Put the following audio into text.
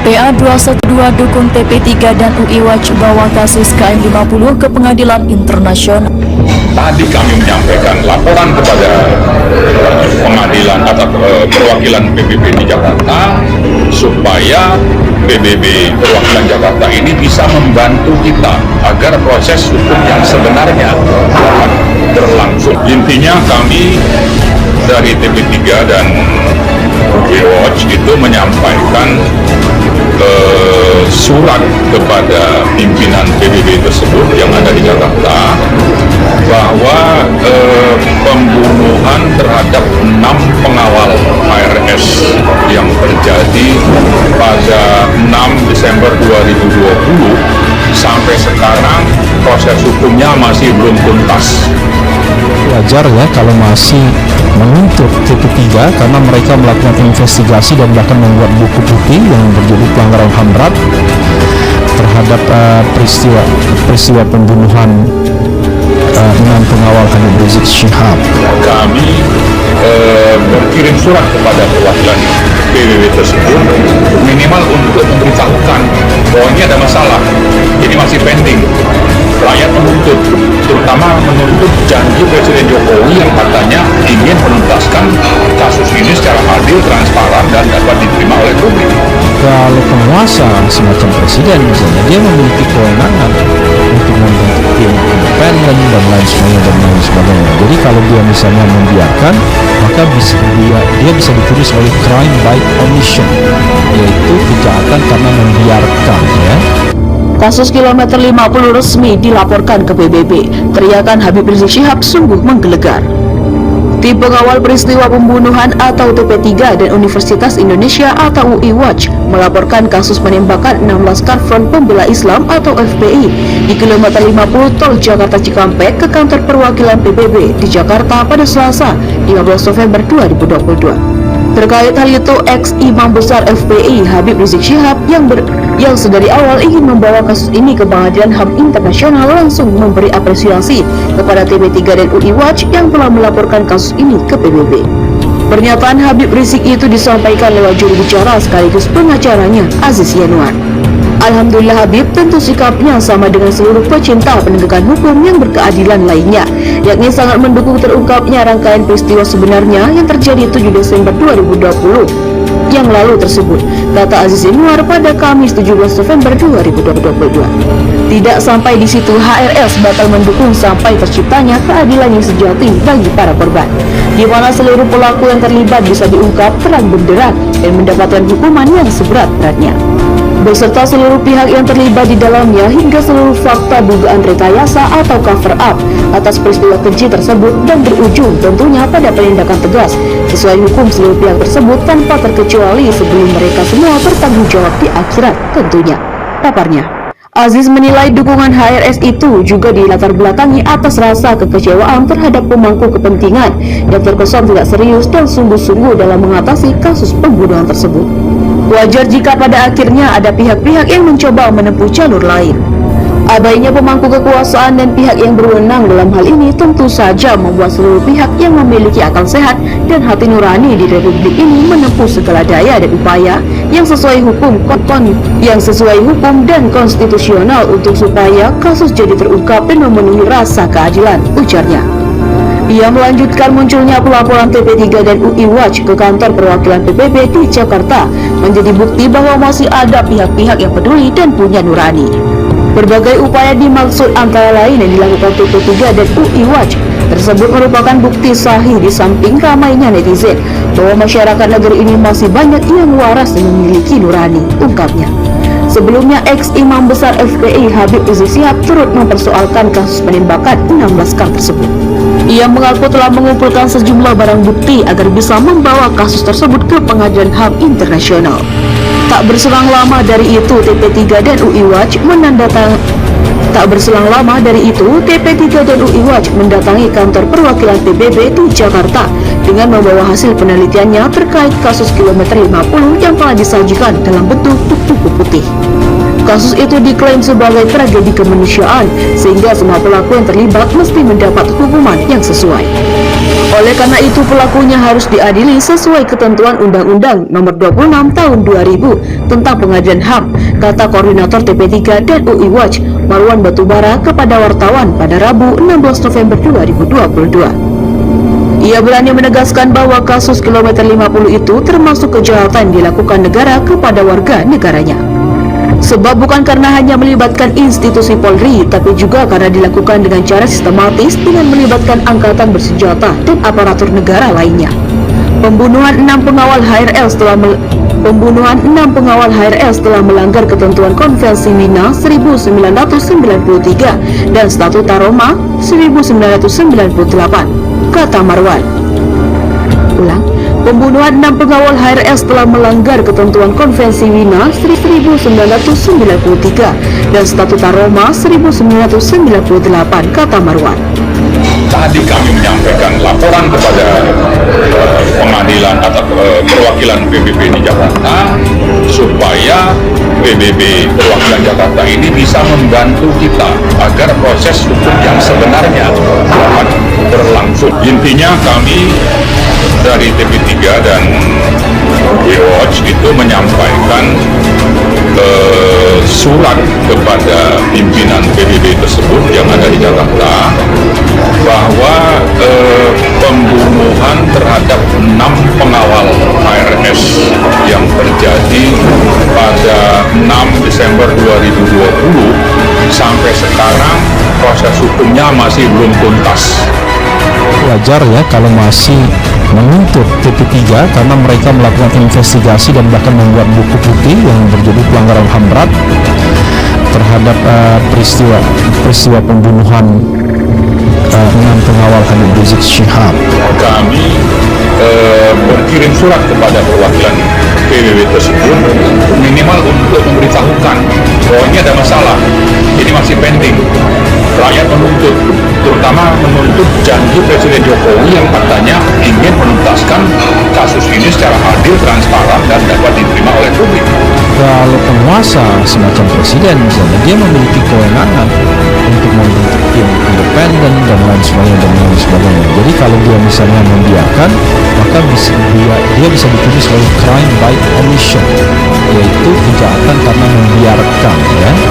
PA 212 dukung TP3 dan UI Watch bawa kasus KM50 ke pengadilan internasional. Tadi kami menyampaikan laporan kepada pengadilan atau perwakilan PBB di Jakarta supaya PBB perwakilan Jakarta ini bisa membantu kita agar proses hukum yang sebenarnya dapat berlangsung. Intinya kami dari TP3 dan UI Watch itu menyampaikan surat kepada pimpinan PBB tersebut yang ada di Jakarta bahwa pembunuhan terhadap 6 pengawal HRS yang terjadi pada 6 Desember 2020 sampai sekarang proses hukumnya masih belum tuntas. Wajar ya kalau masih menuntut TP3 karena mereka melakukan investigasi dan bahkan membuat buku putih yang berjudul pelanggaran HAM berat terhadap peristiwa pembunuhan 6 pengawal Habib Rizik Syihab. Kami berkirim surat kepada perwakilan PBB tersebut minimal untuk memberitahukan bahwa ini ada masalah, ini masih pending. Rakyat menuntut, terutama menuntut janji Presiden Jokowi yang katanya ingin menuntaskan kasus ini secara adil, transparan, dan dapat diterima oleh publik. Kalau penguasa semacam presiden misalnya, dia memiliki kewenangan untuk membentuk tim independen dan lain sebagainya. Jadi kalau dia misalnya membiarkan, maka dia bisa ditulis sebagai crime by omission, yaitu kejahatan karena membiarkan ya. Kasus kilometer 50 resmi dilaporkan ke PBB. Teriakan Habib Rizik Syihab sungguh menggelegar. Tim pengawal peristiwa pembunuhan atau TP3 dan Universitas Indonesia atau UI Watch melaporkan kasus penembakan 6 Laskar Front Pembela Islam atau FPI di kilometer 50 Tol Jakarta Cikampek ke kantor perwakilan PBB di Jakarta pada Selasa 15 November 2022. Terkait hal itu, ex-imam besar FPI Habib Rizik Syihab yang sedari awal ingin membawa kasus ini ke pengadilan HAM internasional langsung memberi apresiasi kepada TP3 dan UI Watch yang telah melaporkan kasus ini ke PBB. Pernyataan Habib Rizik itu disampaikan lewat juru bicara sekaligus pengacaranya Aziz Yanuar. Alhamdulillah Habib tentu sikapnya sama dengan seluruh pecinta penegakan hukum yang berkeadilan lainnya, yakni sangat mendukung terungkapnya rangkaian peristiwa sebenarnya yang terjadi 7 Desember 2020 yang lalu tersebut, kata Aziz Yanuar pada Kamis 17 November 2022. Tidak sampai di situ, HRS bakal mendukung sampai terciptanya keadilan yang sejati bagi para korban, di mana seluruh pelaku yang terlibat bisa diungkap terang benderang dan mendapatkan hukuman yang seberat-beratnya, beserta seluruh pihak yang terlibat di dalamnya hingga seluruh fakta dugaan rekayasa atau cover up atas peristiwa keji tersebut dan berujung tentunya pada penindakan tegas sesuai hukum seluruh pihak tersebut tanpa terkecuali sebelum mereka semua bertanggung jawab di akhirat tentunya, paparnya. Aziz menilai dukungan HRS itu juga dilatar belakangi atas rasa kekecewaan terhadap pemangku kepentingan yang terkesan tidak serius dan sungguh-sungguh dalam mengatasi kasus pembunuhan tersebut. Wajar jika pada akhirnya ada pihak-pihak yang mencoba menempuh jalur lain. Abainya pemangku kekuasaan dan pihak yang berwenang dalam hal ini tentu saja membuat seluruh pihak yang memiliki akal sehat dan hati nurani di Republik ini menempuh segala daya dan upaya yang sesuai hukum dan konstitusional untuk supaya kasus jadi terungkap dan memenuhi rasa keadilan, ujarnya. Ia melanjutkan munculnya pelaporan TP3 dan UI Watch ke kantor perwakilan PBB di Jakarta menjadi bukti bahwa masih ada pihak-pihak yang peduli dan punya nurani. Berbagai upaya dimaksud antara lain yang dilakukan TP3 dan UI Watch tersebut merupakan bukti sahih di samping ramainya netizen bahwa masyarakat negeri ini masih banyak yang waras dan memiliki nurani, ungkapnya. Sebelumnya, ex-imam besar FPI Habib Rizik Syihab turut mempersoalkan kasus penembakan 6 laskar tersebut. Ia mengaku telah mengumpulkan sejumlah barang bukti agar bisa membawa kasus tersebut ke pengadilan HAM internasional. Tak berselang lama dari itu, TP3 dan UI Watch mendatangi kantor perwakilan PBB di Jakarta dengan membawa hasil penelitiannya terkait kasus kilometer 50 yang telah disajikan dalam bentuk buku putih. Kasus itu diklaim sebagai tragedi kemanusiaan, sehingga semua pelaku yang terlibat mesti mendapat hukuman yang sesuai. Oleh karena itu, pelakunya harus diadili sesuai ketentuan Undang-Undang Nomor 26 Tahun 2000 tentang Pengadilan HAM, kata Koordinator TP3 dan UI Watch, Marwan Batubara, kepada wartawan pada Rabu 16 November 2022. Ia berani menegaskan bahwa kasus kilometer 50 itu termasuk kejahatan dilakukan negara kepada warga negaranya. Sebab bukan karena hanya melibatkan institusi Polri, tapi juga karena dilakukan dengan cara sistematis dengan melibatkan angkatan bersenjata dan aparatur negara lainnya. Pembunuhan 6 pengawal HRL setelah melanggar ketentuan Konvensi Wina 1993 dan Statuta Roma 1998, kata Marwan. Pembunuhan 6 pengawal HRL setelah melanggar ketentuan Konvensi Wina 1993 dan Statuta Roma 1998, kata Marwan. Tadi kami menyampaikan laporan kepada pengadilan atau perwakilan PBB di Jakarta supaya PBB perwakilan Jakarta ini bisa membantu kita agar proses hukum yang sebenarnya dapat berlangsung. Intinya kami dari TP3 dan Watch itu menyampaikan surat kepada pimpinan PBB tersebut yang ada di Jakarta bahwa pembunuhan terhadap 6 pengawal HRS yang terjadi pada 6 Desember 2020 sampai sekarang proses hukumnya masih belum tuntas. Wajar ya kalau masih menuntut TP3 karena mereka melakukan investigasi dan bahkan membuat buku putih yang berjudul pelanggaran HAM berat terhadap peristiwa pembunuhan 6 pengawal Habib Rizik Syihab. Kami berkirim surat kepada perwakilan PBB tersebut minimal untuk memberitahukan bahwa ini ada masalah, ini masih pending. Rakyat menuntut, terutama menuntut janji Presiden Jokowi yang katanya ingin menuntaskan kasus ini secara adil, transparan, dan dapat diterima oleh publik. Kalau penguasa semacam presiden misalnya, dia memiliki kewenangan untuk membentuk tim independen dan lain sebagainya. Jadi kalau dia misalnya membiarkan, maka dia bisa ditulis sebagai crime by omission, yaitu kejahatan karena membiarkan, ya.